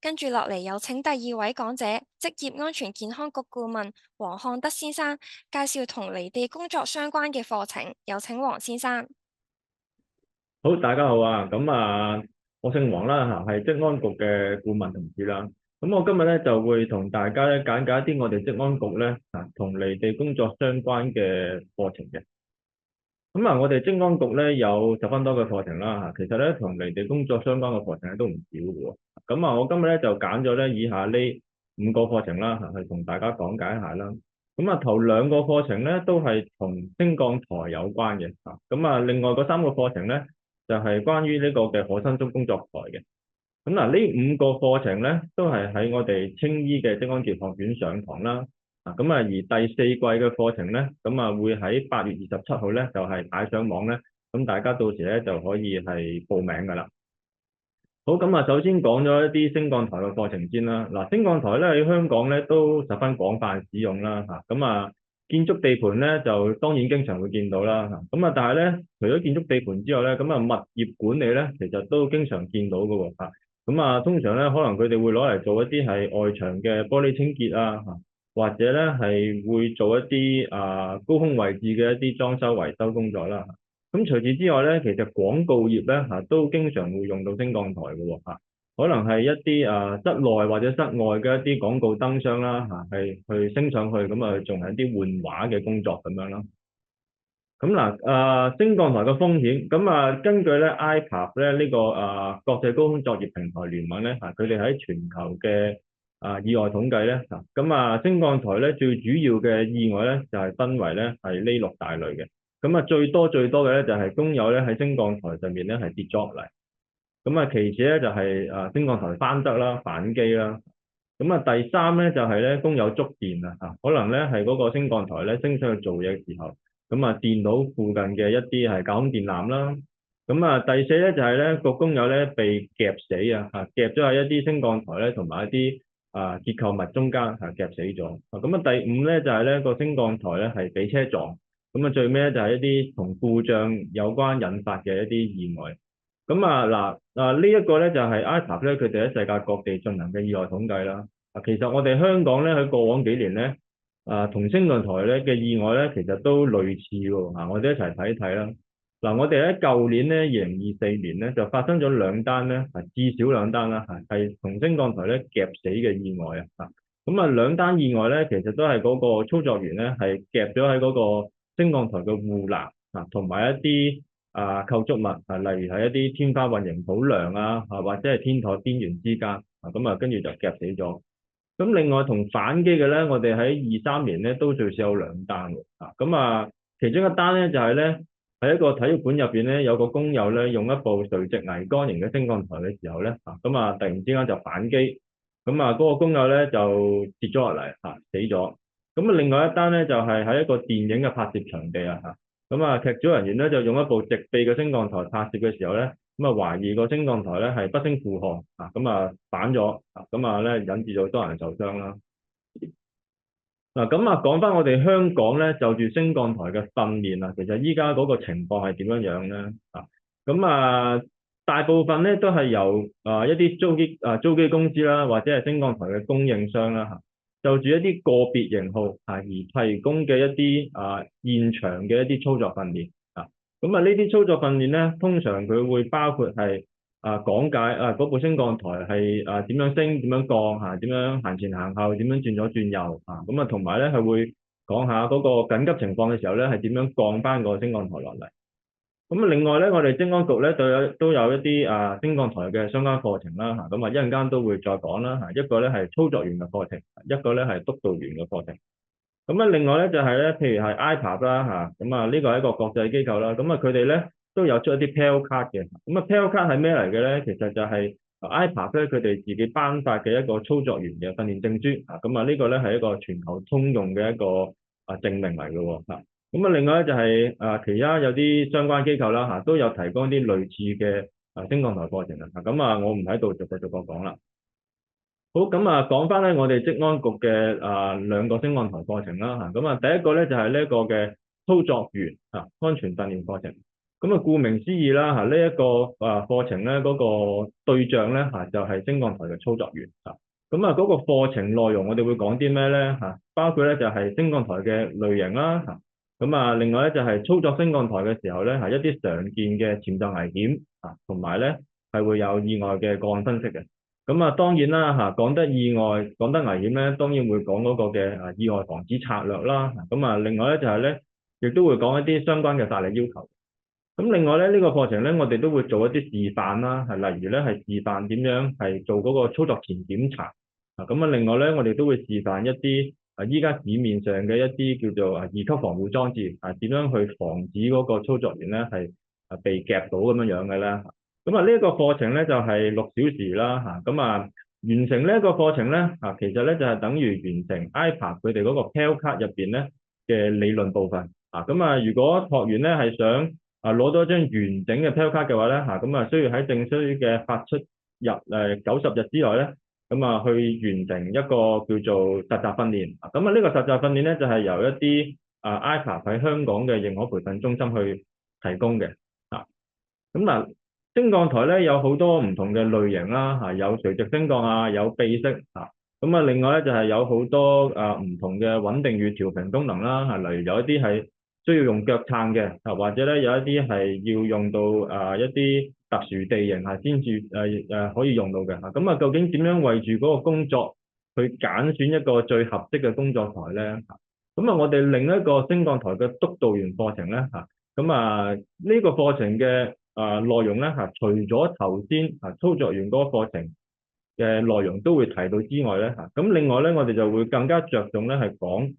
跟住落嚟有請第二位講者，職業安全健康局顧問黃漢德先生介紹同離地工作相關嘅課程。有請黃先生。好，大家好啊！我姓黃啦嚇，係職安局嘅顧問同事啦。我今日咧就會同大家咧簡介一啲我哋職安局咧同離地工作相關嘅課程嘅。我哋職安局咧有十分多嘅課程啦嚇，其實咧同離地工作相關嘅課程咧都唔少嘅喎。我今日咧就揀咗咧以下呢五個課程啦嚇，去同大家講解一下啦。頭兩個課程咧都係同升降台有關嘅嚇。另外嗰三個課程咧，就係關於呢個嘅可伸縮工作台嘅。呢五個課程咧，都係喺我哋青衣嘅職安健學院上堂啦。而第四季嘅課程咧，會喺8月27號咧，就係擺上網咧。大家到時咧就可以係報名㗎啦。好，首先講咗一啲升降台嘅課程先啦。升降台咧喺香港咧都十分廣泛使用啦。建築地盤咧就當然經常會見到啦。但係咧除咗建築地盤之外咧，物業管理咧其實都經常見到嘅喎。通常咧可能佢哋會攞嚟做一啲係外牆嘅玻璃清潔啊，或者咧係會做一啲高空位置嘅一啲裝修維修工作啦。除此之外咧，其實廣告業咧都經常會用到升降台嘅喎。可能係一啲室內或者室外嘅一啲廣告燈箱啦係去升上去，去進行一啲換畫嘅工作咁樣啦。升降台嘅風險，根據咧 IPAP 咧呢個國際高空作業平台聯盟咧佢哋喺全球嘅意外統計咧升降台咧最主要嘅意外咧就係分為咧係呢六大類嘅。最多嘅咧就係工友咧喺升降台上面咧係跌咗落嚟。其次咧就係升降台翻側啦、反機啦。第三咧就係咧工友觸電啊，可能咧係嗰個升降台咧升上去做嘢嘅時候，電到附近嘅一啲係架空電纜啦。第四咧就係咧個工友咧被夾死啊，夾咗喺一啲升降台咧同埋一啲結構物中間夾死咗。第五咧就係咧個升降台咧係俾車撞。最尾咧就係一啲同故障有關引發嘅一啲意外。呢一個咧就係 IPAP 咧佢哋喺世界各地進行嘅意外統計啦。其實我哋香港咧喺過往幾年咧同升降台咧嘅意外咧其實都類似喎。我哋一齊睇一睇啦。我哋喺舊年咧2024年咧就發生咗兩單咧至少兩單啦係同升降台咧夾死嘅意外啊。兩單意外咧其實都係嗰個操作員咧係夾咗喺嗰個升降台嘅護欄同埋一啲構築物例如係一啲天花混凝土梁或者係天台邊緣之間跟住就夾死咗。另外同反機嘅咧，我哋喺23年咧都最少有兩單嘅。其中一單咧就係咧喺一個體育館入邊咧有個工友咧用一部垂直桅杆型嘅升降台嘅時候咧突然之間就反機。嗰個工友咧就跌咗落嚟死咗。另外一單咧就係喺一個電影嘅拍攝場地劇組人員咧就用一部直臂嘅升降台拍攝嘅時候咧，懷疑個升降台咧係不勝負荷反咗，引致到多人受傷啦。講翻我哋香港咧就住升降台嘅訓練其實依家嗰個情況係點樣樣咧？大部分咧都係由一啲租機公司啦，或者係升降台嘅供應商啦就住一啲個別型號而提供嘅一啲現場嘅一啲操作訓練呢啲操作訓練咧，通常佢會包括係講解嗰部升降台係點樣升、點樣降點樣行前行後、點樣轉左轉右同埋咧係會講下嗰個緊急情況嘅時候咧係點樣降翻個升降台落嚟。另外咧，我哋職安局咧都有一啲升降台嘅相關課程啦一陣間都會再講啦一個咧係操作員嘅課程，一個咧係督導員嘅課程。另外咧就係咧，譬如係 IPAP 啦呢個係一個國際機構啦，佢哋咧都有出一啲 PAL card 嘅。PAL card 係咩嚟嘅咧？其實就係 IPAP 咧佢哋自己頒發嘅一個操作員嘅訓練證書呢個咧係一個全球通用嘅一個證明嚟嘅喎。另外咧就係其他有啲相關機構啦都有提供啲類似嘅升降台課程我唔喺度逐個講啦。好，講翻咧我哋職安局嘅兩個升降台課程啦第一個咧就係呢一個嘅操作員安全訓練課程。咁啊，顧名思義啦嚇，呢一個課程咧嗰個對象咧嚇就係升降台嘅操作員嚇。咁啊嗰個課程內容我哋會講啲咩咧嚇？包括咧就係升降台嘅類型啦嚇。咁啊，另外咧就係操作升降台嘅時候咧係一啲常見嘅潛在危險嚇，同埋咧係會有意外嘅個案分析嘅。咁啊當然啦嚇，講得意外講得危險咧，當然會講嗰個嘅意外防止策略啦。咁啊另外咧就係咧，亦都會講一啲相關嘅法例要求。咁另外咧，呢個課程咧，我哋都會做一啲示範啦，係例如咧係示範點樣係做嗰個操作前檢查啊。咁啊，另外咧，我哋都會示範一啲依家市面上嘅一啲叫做二級防護裝置啊，點樣去防止嗰個操作員咧係被夾到咁樣樣嘅咧。咁啊，呢一個課程咧就係6小時啦嚇。咁啊，完成呢一個課程咧啊，其實咧就係等於完成 IPAF 佢哋嗰個 PAL 卡入邊咧嘅理論部分啊。咁啊，如果學員咧係想攞到一張完整嘅 PAL 卡嘅話咧嚇，咁啊需要喺證書嘅發出日90日之內咧，咁啊去完成一個叫做實習訓練。咁啊呢個實習訓練咧就係由一啲IPAF 喺香港嘅認可培訓中心去提供嘅啊。咁嗱，升降台咧有好多唔同嘅類型啦嚇，有垂直升降啊，有臂式啊。咁啊另外咧就係有好多唔同嘅穩定與調平功能啦嚇，例如有一啲係需要用腳撐嘅啊，或者咧有一啲係要用到一啲特殊地形係先至可以用到嘅嚇。咁啊究竟點樣為住嗰個工作去揀選一個最合適嘅工作台咧嚇？咁啊我哋另一個升降台嘅督導員課程咧嚇，咁啊呢個課程嘅內容咧嚇，除咗頭先操作員嗰個課程嘅內容都會提到之外咧嚇，咁另外咧我哋就會更加着重咧係講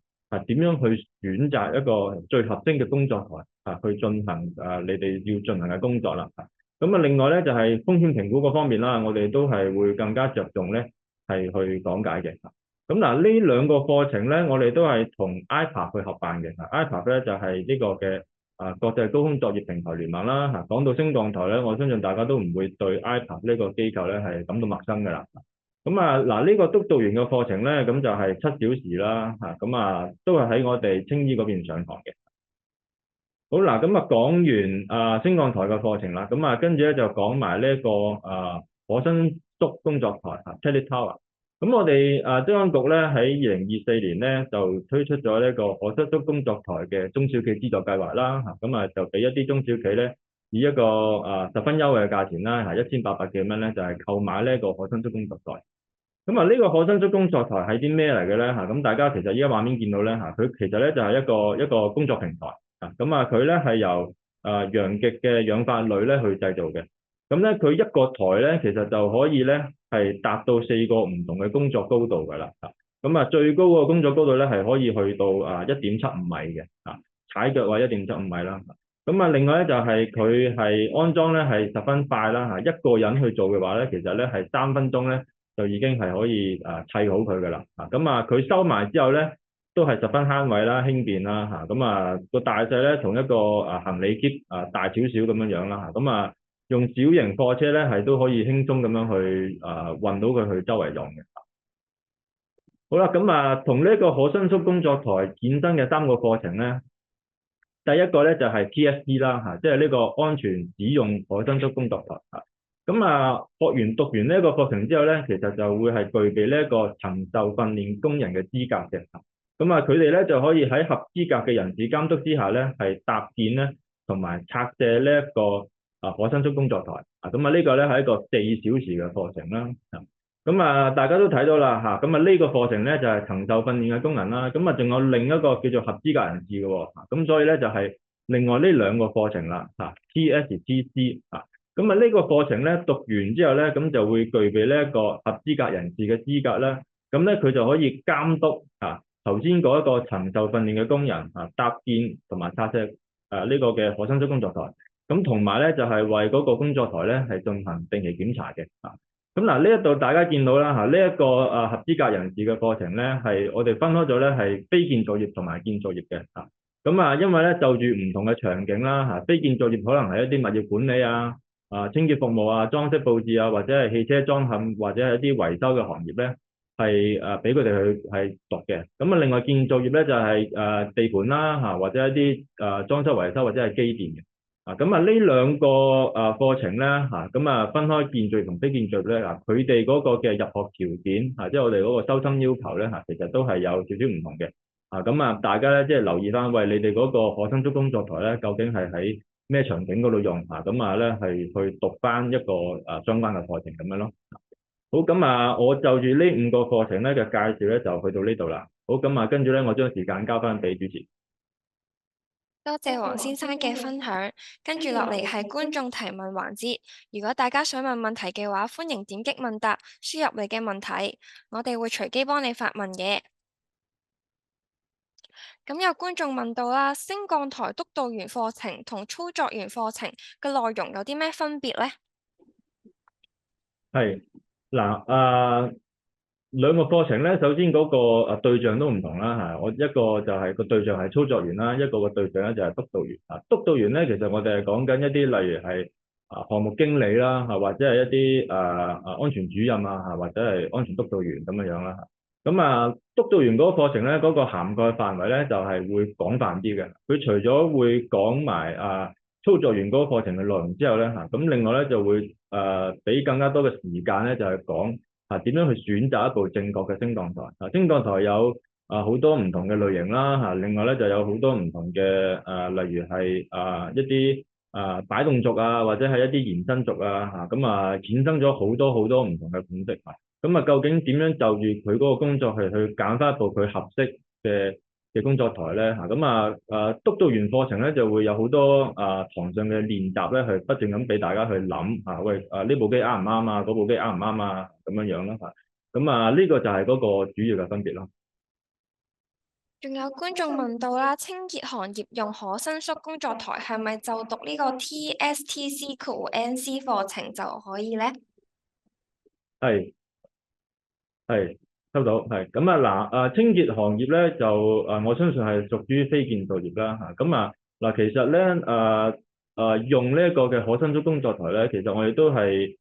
點樣去選擇一個最合適嘅工作台去進行你哋要進行嘅工作啦。咁啊另外咧就係風險評估嗰方面啦，我哋都係會更加着重咧係去講解嘅。咁嗱呢兩個課程咧，我哋都係同 IPAF 去合辦嘅。IPAF 咧就係呢個嘅國際高空作業平台聯盟啦嚇。講到升降台咧，我相信大家都唔會對 IPAF 呢個機構咧係感到陌生㗎啦。咁啊嗱，呢個督導員嘅課程咧，咁就係7小時啦嚇。咁啊都係喺我哋青衣嗰邊上堂嘅。好嗱，咁啊講完升降台嘅課程啦，咁啊跟住咧就講埋呢一個可伸縮工作台Telly Tower。咁我哋中央局咧喺2024年咧就推出咗呢個可伸縮工作台嘅中小企資助計劃啦嚇。咁啊就俾一啲中小企咧以一個十分優惠嘅價錢啦嚇，1800幾蚊咧就係購買呢一個可伸縮工作台。咁啊呢個可伸縮工作台係啲咩嚟嘅咧嚇？咁大家其實依家畫面見到咧嚇，佢其實咧就係一個工作平台。咁啊，佢咧係由陽極嘅氧化鋁咧去製造嘅。咁咧，佢一個台咧，其實就可以咧係達到4個唔同嘅工作高度㗎啦。咁啊，最高個工作高度咧係可以去到1.75米嘅。踩腳話1.75米啦。咁啊，另外咧就係佢係安裝咧係十分快啦。一個人去做嘅話咧，其實咧係3分鐘咧就已經係可以砌好佢㗎啦。咁啊，佢收埋之後咧，都係十分慳位啦、輕便啦嚇，咁啊個大細咧同一個行李篋大少少咁樣樣啦嚇，咁啊用小型貨車咧係都可以輕鬆咁樣去運到佢去周圍用嘅。好啦，咁啊同呢個可伸縮工作台衍生嘅3個課程咧，第一個咧就係 TSC 啦嚇，即係呢個安全使用可伸縮工作台嚇。咁啊學員讀完呢一個課程之後咧，其實就會係具備呢一個曾受訓練工人嘅資格嘅。咁啊，佢哋咧就可以喺合資格嘅人士監督之下咧，係搭建咧同埋拆卸呢一個可伸縮工作台。咁啊呢個咧係一個4小時嘅課程啦。咁啊大家都睇到啦嚇，咁啊呢個課程咧就係曾受訓練嘅工人啦。咁啊仲有另一個叫做合資格人士嘅喎。咁所以咧就係另外呢2個課程啦，TSTC。咁啊呢個課程咧讀完之後咧，咁就會具備呢一個合資格人士嘅資格啦。咁咧佢就可以監督頭先嗰一個曾受訓練嘅工人搭建同埋拆卸呢個嘅可伸縮工作台，咁同埋咧就係為嗰個工作台咧係進行定期檢查嘅。咁嗱呢一度大家見到啦嚇，呢一個合資格人士嘅課程咧係我哋分開咗咧係非建造業同埋建造業嘅。咁因為咧就住唔同嘅場景啦嚇，非建造業可能係一啲物業管理清潔服務裝飾佈置或者係汽車裝嵌或者係一啲維修嘅行業咧。係俾佢哋去係讀嘅。咁啊，另外建造業咧就係地盤啦嚇，或者一啲裝修維修或者係機電嘅。咁啊呢兩個課程咧咁啊分開建造業同非建造業咧佢哋嗰個嘅入學條件即係我哋嗰個收生要求咧其實都係有少少唔同嘅咁啊大家咧即係留意翻，喂你哋嗰個可伸縮工作台咧究竟係喺咩場景嗰度用咁啊咧係去讀翻一個相關嘅課程咁樣咯。好，咁啊我就住呢五個課程咧嘅介紹咧就去到呢度啦。好，咁啊跟住咧我將時間交翻俾主持。多謝黃先生嘅分享，跟住落嚟係觀眾提問環節。如果大家想問問題嘅話，歡迎點擊問答，輸入你嘅問題，我哋會隨機幫你發問嘅。咁有觀眾問到啦，升降台督導員課程同操作員課程嘅內容有啲咩分別呢？係嗱，兩個課程咧，首先嗰個對象都唔同啦嚇。我一個就係個對象係操作員啦，一個個對象咧就係督導員啊。督導員咧，其實我哋係講緊一啲例如係項目經理啦或者係一啲安全主任或者係安全督導員咁樣樣啦嚇。咁督導員嗰個課程咧，嗰個涵蓋範圍咧就係會廣泛啲嘅。佢除咗會講埋操作員嗰個課程嘅內容之後咧咁另外咧就會俾更加多嘅時間咧就係講點樣去選擇一部正確嘅升降台升降台有好多唔同嘅類型啦另外咧就有好多唔同嘅例如係一啲擺動軸或者係一啲延伸軸咁衍生咗好多好多唔同嘅款式咁究竟點樣就住佢嗰個工作去揀翻一部佢合適嘅工作台咧督導員課程咧就會有好多堂上嘅練習咧，去不斷咁俾大家去諗喂呢部機啱唔啱嗰部機啱唔啱咁樣樣啦咁呢個就係嗰個主要嘅分別咯。仲有觀眾問到啦，清潔行業用可伸縮工作台係咪就讀呢個 TSTC-NC 課程就可以呢？係係收到係咁清潔行業咧就我相信係屬於非建造業啦其實咧用呢一個嘅可伸縮工作台咧，其實我哋都係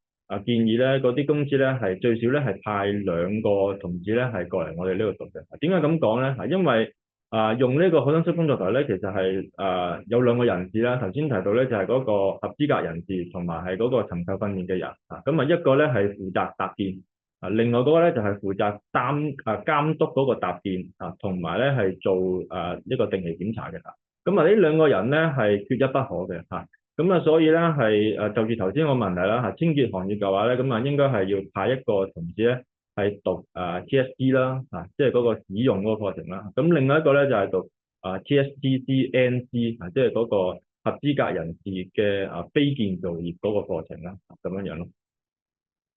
建議咧嗰啲公司咧係最少咧係派兩個同事咧係過嚟我哋呢度讀嘅。點解咁講咧？因為用呢個可伸縮工作台咧，其實係有兩個人士啦。頭先提到咧就係嗰個合資格人士同埋係嗰個尋求訓練嘅人咁一個咧係負責搭建另外嗰個咧就係負責監督嗰個搭建同埋咧係做一個定期檢查嘅呢兩個人咧係缺一不可嘅所以咧係就住頭先個問題啦清潔行業嘅話咧應該係要派一個同事咧係讀TSD 啦即係嗰個使用嗰個課程啦。咁另外一個咧就係讀TSCC-NC 即係嗰個合資格人士嘅非建造業嗰個課程啦咁樣樣咯。